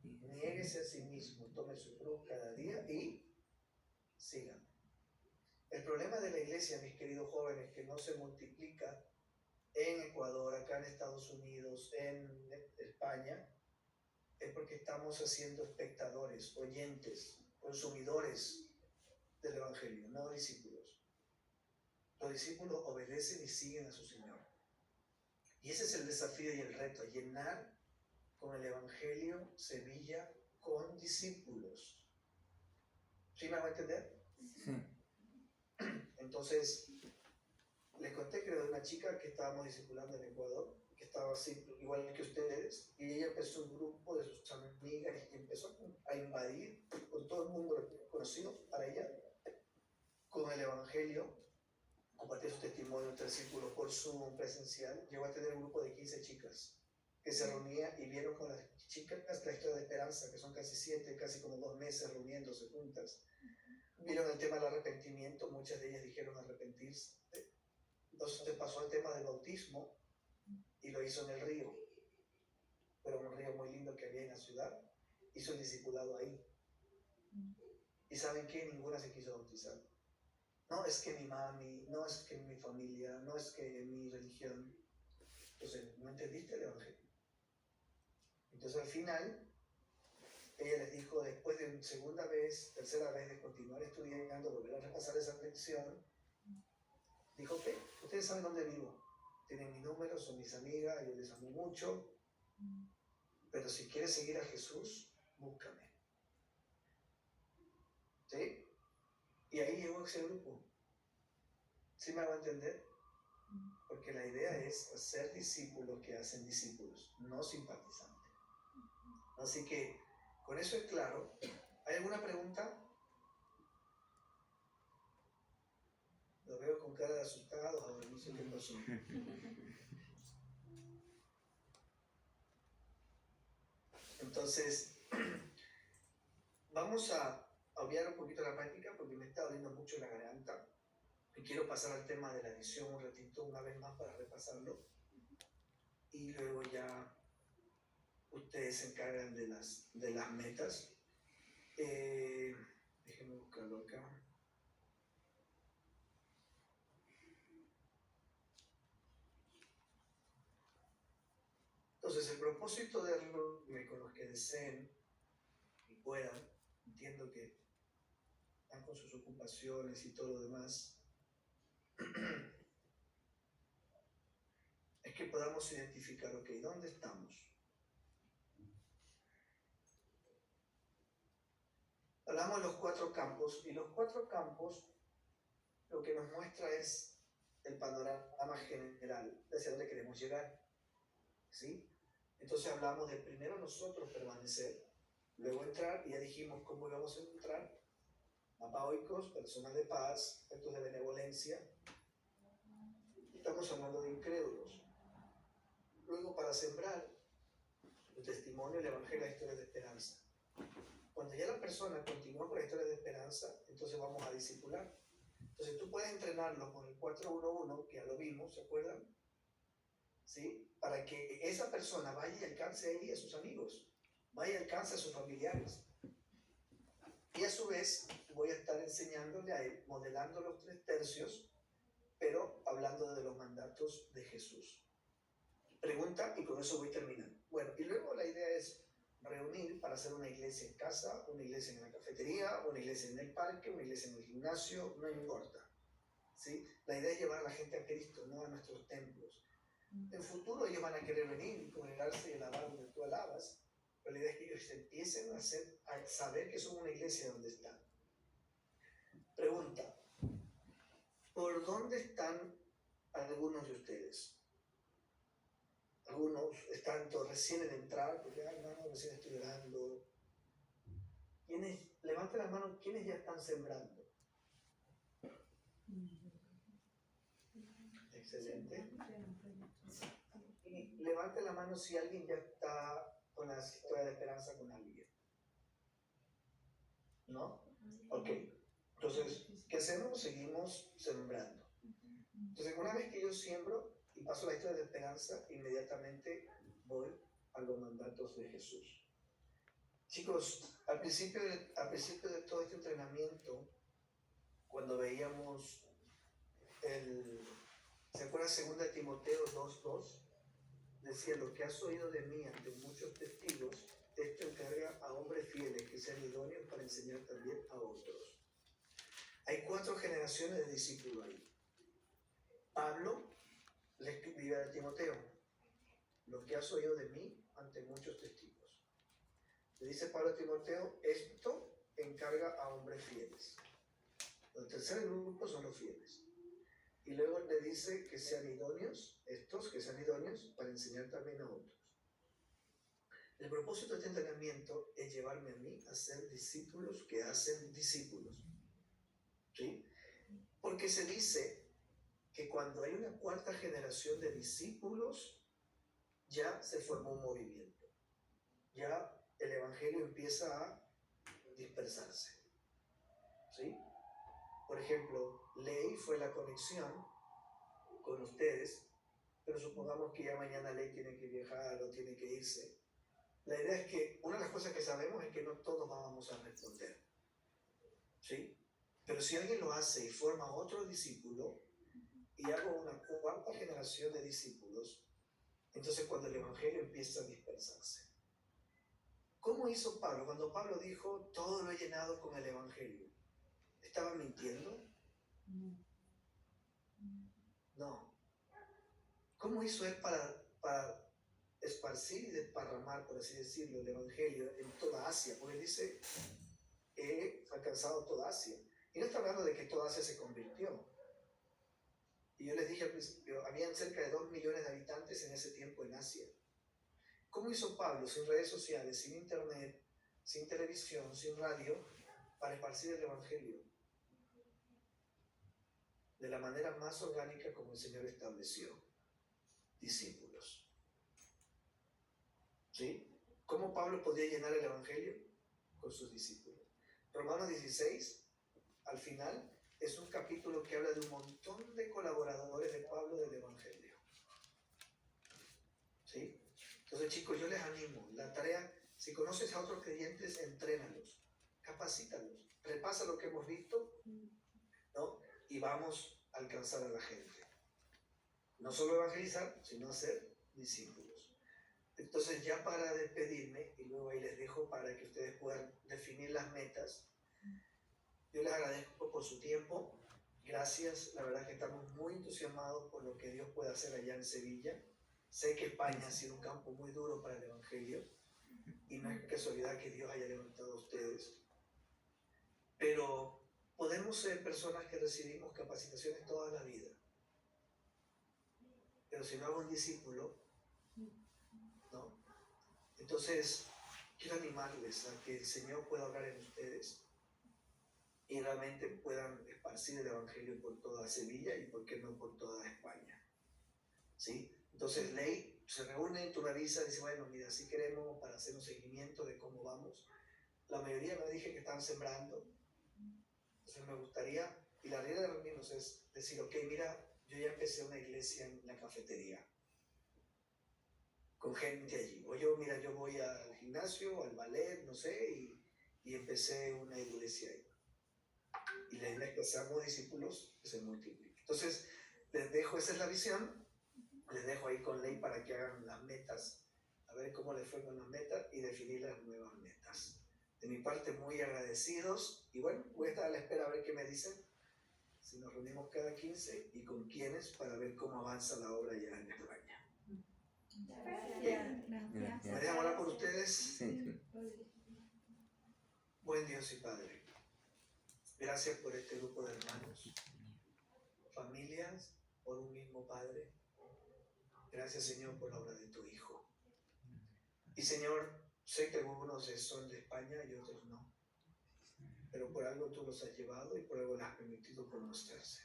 niéguese a sí mismo, tome su cruz cada día y síganme. El problema de la iglesia, mis queridos jóvenes, que no se multiplica en Ecuador, acá en Estados Unidos, en España, es porque estamos haciendo espectadores, oyentes, consumidores del Evangelio, no discípulos. Los discípulos obedecen y siguen a su Señor. Y ese es el desafío y el reto, llenar con el Evangelio Sevilla con discípulos. ¿Sí me va a entender? Sí. Entonces, les conté, creo, de una chica que estábamos discipulando en Ecuador, que estaba así, igual que ustedes, y ella empezó un grupo de sus amigas y empezó a invadir con todo el mundo conocido para ella, con el Evangelio, compartir su testimonio entre círculos por Zoom presencial. Llegó a tener un grupo de 15 chicas que se reunían y vieron con las chicas la historia de esperanza, que son casi 7, casi como 2 meses reuniéndose juntas. Vieron el tema del arrepentimiento, muchas de ellas dijeron arrepentirse. Entonces pasó al tema del bautismo y lo hizo en el río, pero un río muy lindo que había en la ciudad. Hizo el discipulado ahí. ¿Y saben qué? Ninguna se quiso bautizar. No es que mi mami, no es que mi familia, no es que mi religión. Entonces, ¿no entendiste el Evangelio? Entonces al final, ella les dijo, después de segunda vez, tercera vez de continuar estudiando, volver a repasar esa lección, dijo, ok, ustedes saben dónde vivo, tienen mi número, son mis amigas, yo les amo mucho, pero si quieres seguir a Jesús, búscame. ¿Sí? Y ahí llegó ese grupo. ¿Sí me hago entender? Porque la idea es hacer discípulos que hacen discípulos, no simpatizantes. Así que, con eso es claro. ¿Hay alguna pregunta? Lo veo con cara de asustado, ahora no sé qué pasó. Entonces, vamos a obviar un poquito la práctica porque me está doliendo mucho la garganta. Y quiero pasar al tema de la edición un ratito, una vez más para repasarlo. Y luego ya ustedes se encargan de las metas. Déjenme buscarlo acá. Entonces, el propósito de reunirme con los que deseen y puedan, entiendo que están con sus ocupaciones y todo lo demás, es que podamos identificar, ok, ¿dónde estamos? Hablamos de los 4 campos, y los 4 campos lo que nos muestra es el panorama general de hacia dónde queremos llegar. ¿Sí? Entonces hablamos de primero nosotros permanecer, luego entrar, y ya dijimos cómo íbamos a entrar: mapaoicos, personas de paz, actos de benevolencia. Estamos hablando de incrédulos. Luego, para sembrar el testimonio, el evangelio, la historia de esperanza. Cuando ya la persona continúa con la historia de esperanza, entonces vamos a discipular. Entonces tú puedes entrenarlo con el 4-1-1, que ya lo vimos, ¿se acuerdan? ¿Sí? Para que esa persona vaya y alcance ahí a sus amigos, vaya y alcance a sus familiares. Y a su vez voy a estar enseñándole a él, modelando los 3 tercios, pero hablando de los mandatos de Jesús. Pregunta, y con eso voy terminando. Bueno, y luego la idea es reunir para hacer una iglesia en casa, una iglesia en la cafetería, una iglesia en el parque, una iglesia en el gimnasio, no importa. ¿Sí? La idea es llevar a la gente a Cristo, no a nuestros templos. En futuro ellos van a querer venir y congregarse y alabar donde tú alabas, pero la idea es que ellos empiecen a saber que son una iglesia donde están. Pregunta, ¿por dónde están algunos de ustedes? Algunos están recién en entrar, porque hermano, recién estoy orando. Levanten la mano, ¿quiénes ya están sembrando? Excelente. Y levanten la mano si alguien ya está con la historia de esperanza con alguien. ¿No? Ok. Entonces, ¿qué hacemos? Seguimos sembrando. Entonces, una vez que yo siembro y paso la historia de esperanza, inmediatamente voy a los mandatos de Jesús. Chicos, al principio de todo este entrenamiento, cuando veíamos ¿se acuerdan 2 Timoteo 2:2? Decía, lo que has oído de mí ante muchos testigos, esto encarga a hombres fieles que sean idóneos para enseñar también a otros. Hay 4 generaciones de discípulos ahí. Pablo le escribía a Timoteo, lo que has oído de mí ante muchos testigos. Le dice Pablo a Timoteo, esto encarga a hombres fieles. El tercer grupo son los fieles. Y luego le dice que sean idóneos, que sean idóneos para enseñar también a otros. El propósito de este entrenamiento es llevarme a mí a ser discípulos que hacen discípulos. ¿Sí? Porque se dice que cuando hay una 4ª generación de discípulos, ya se formó un movimiento. Ya el evangelio empieza a dispersarse. ¿Sí? Por ejemplo, Ley fue la conexión con ustedes, pero supongamos que ya mañana Ley tiene que viajar o tiene que irse. La idea es que una de las cosas que sabemos es que no todos vamos a responder. ¿Sí? Pero si alguien lo hace y forma otro discípulo, y hago una 4ª generación de discípulos, entonces cuando el evangelio empieza a dispersarse. ¿Cómo hizo Pablo? Cuando Pablo dijo, todo lo he llenado con el evangelio, ¿estaba mintiendo? No. ¿Cómo hizo él para esparcir y desparramar, por así decirlo, el evangelio en toda Asia? Porque él dice, he alcanzado toda Asia. Y no está hablando de que toda Asia se convirtió. Y yo les dije al principio, habían cerca de 2 millones de habitantes en ese tiempo en Asia. ¿Cómo hizo Pablo, sin redes sociales, sin internet, sin televisión, sin radio, para esparcir el evangelio? De la manera más orgánica como el Señor estableció. Discípulos. ¿Sí? ¿Cómo Pablo podía llenar el evangelio? Con sus discípulos. Romanos 16, al final, es un capítulo que habla de un montón de colaboradores de Pablo del evangelio. ¿Sí? Entonces, chicos, yo les animo. La tarea, si conoces a otros creyentes, entrénalos, capacítalos, repasa lo que hemos visto, ¿no? Y vamos a alcanzar a la gente. No solo evangelizar, sino hacer discípulos. Entonces, ya para despedirme, y luego ahí les dejo para que ustedes puedan definir las metas, yo les agradezco por su tiempo. Gracias, la verdad que estamos muy entusiasmados por lo que Dios puede hacer allá en Sevilla. Sé que España ha sido un campo muy duro para el evangelio, y no es casualidad que Dios haya levantado a ustedes. Pero podemos ser personas que recibimos capacitaciones toda la vida. Pero si no hago un discípulo, ¿no? Entonces, quiero animarles a que el Señor pueda hablar en ustedes y realmente puedan esparcir el evangelio por toda Sevilla y, por qué no, por toda España. ¿Sí? Entonces, Ley se reúne, tú me avisas, dice, bueno, mira, si queremos para hacer un seguimiento de cómo vamos. La mayoría me dije que están sembrando. Entonces me gustaría, y la idea de reunirnos es decir, ok, mira, yo ya empecé una iglesia en la cafetería, con gente allí. O yo, mira, yo voy al gimnasio, al ballet, no sé, y empecé una iglesia ahí. Y la idea es que seamos discípulos que se multipliquen. Entonces, les dejo, esa es la visión. Les dejo ahí con Ley para que hagan las metas, a ver cómo les fue con las metas y definir las nuevas metas. De mi parte, muy agradecidos y bueno, voy a estar a la espera a ver qué me dicen. Si nos reunimos cada 15 y con quiénes para ver cómo avanza la obra ya en España. Gracias. Gracias. ¿Me dejan orar por ustedes? Sí. Buen Dios y Padre, gracias por este grupo de hermanos, familias, por un mismo Padre. Gracias, Señor, por la obra de tu Hijo. Y, Señor, sé que algunos son de España y otros no, pero por algo tú los has llevado y por algo les has permitido conocerse.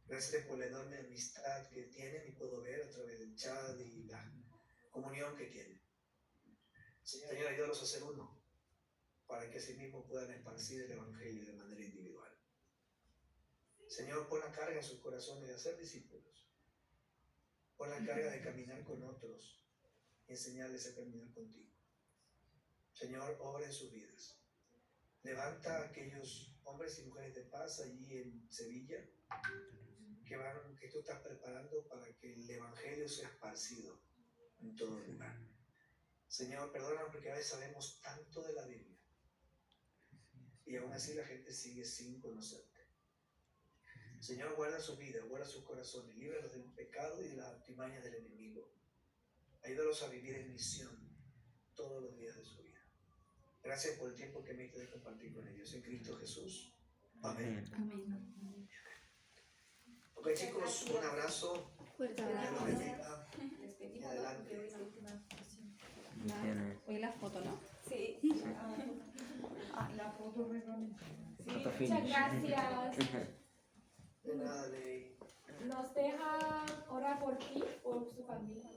Gracias por la enorme amistad que tienen y puedo ver a través del chat y la comunión que tienen. Señor, ayúdalos a ser uno, para que así mismo puedan esparcir el Evangelio de manera individual. Señor, pon la carga en sus corazones de hacer discípulos. Pon la carga de caminar con otros y enseñarles a caminar contigo. Señor, obra en sus vidas. Levanta a aquellos hombres y mujeres de paz allí en Sevilla que tú estás preparando para que el Evangelio sea esparcido en todo lugar. Señor, perdónanos porque a veces sabemos tanto de la Biblia y aún así la gente sigue sin conocerte. Señor, guarda su vida, guarda sus corazones, líbralos del pecado y de las artimañas del enemigo. Ayúdalos a vivir en misión todos los días de su vida. Gracias por el tiempo que me diste de compartir con ellos. En Cristo Jesús. Amén. Amén. Ok, chicos, un abrazo. Fuerte Dios los abrazo. bendiga. Despedimos, Y adelante. porque hoy es la última sesión. Bendiciones. Hoy la foto, ¿no? Sí. La foto reglamentaria. Sí, Foto muchas finish. gracias. De nada, Ley. Nos deja orar por ti, por su familia.